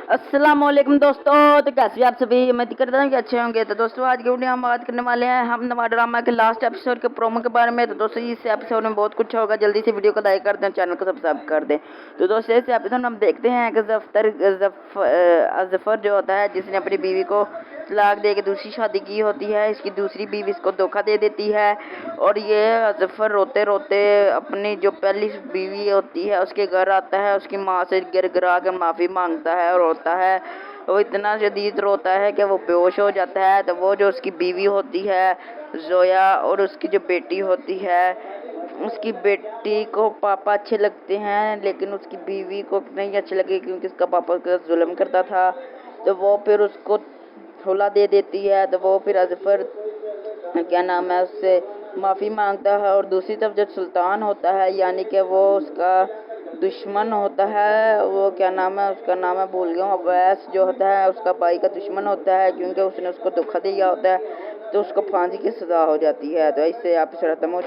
अस्सलाम वालेकुम दोस्तों। तो कैसे आप सभी? उम्मीद करता हूँ कि अच्छे होंगे। तो दोस्तों आज की वीडियो हम बात करने वाले हैं हम नवा ड्रामा के लास्ट एपिसोड के प्रोमो के बारे में। तो दोस्तों इस एपिसोड में बहुत कुछ होगा, जल्दी से वीडियो को लाइक कर दें, चैनल को सब्सक्राइब कर दें। तो दोस्तों इस एपिसोड में हम देखते हैं कि जफर जो होता है, जिसने अपनी बीवी को तलाक दे के दूसरी शादी की होती है, इसकी दूसरी बीवी इसको धोखा दे देती है और ये जफर रोते रोते अपनी जो पहली बीवी होती है उसके घर आता है, उसकी माँ से गिड़गिड़ा के माफ़ी मांगता है और रोता है। वो इतना शदीद रोता है कि वो बेहोश हो जाता है। तो वो जो उसकी बीवी होती है जोया और उसकी जो बेटी होती है, उसकी बेटी को पापा अच्छे लगते हैं लेकिन उसकी बीवी को नहीं अच्छे लगे क्योंकि उसका पापा उसका जुल्म करता था। तो वो फिर उसको खुला दे देती है। तो वो फिर अजफर क्या नाम है उससे माफ़ी मांगता है। और दूसरी तरफ जो सुल्तान होता है, यानी कि वो उसका दुश्मन होता है, वो क्या नाम है उसका, नाम है भूल गया हूँ, अवैस जो होता है उसका भाई का दुश्मन होता है क्योंकि उसने उसको धोखा दिया होता है। तो उसको फांसी की सज़ा हो जाती है। तो इससे आप खत्म हो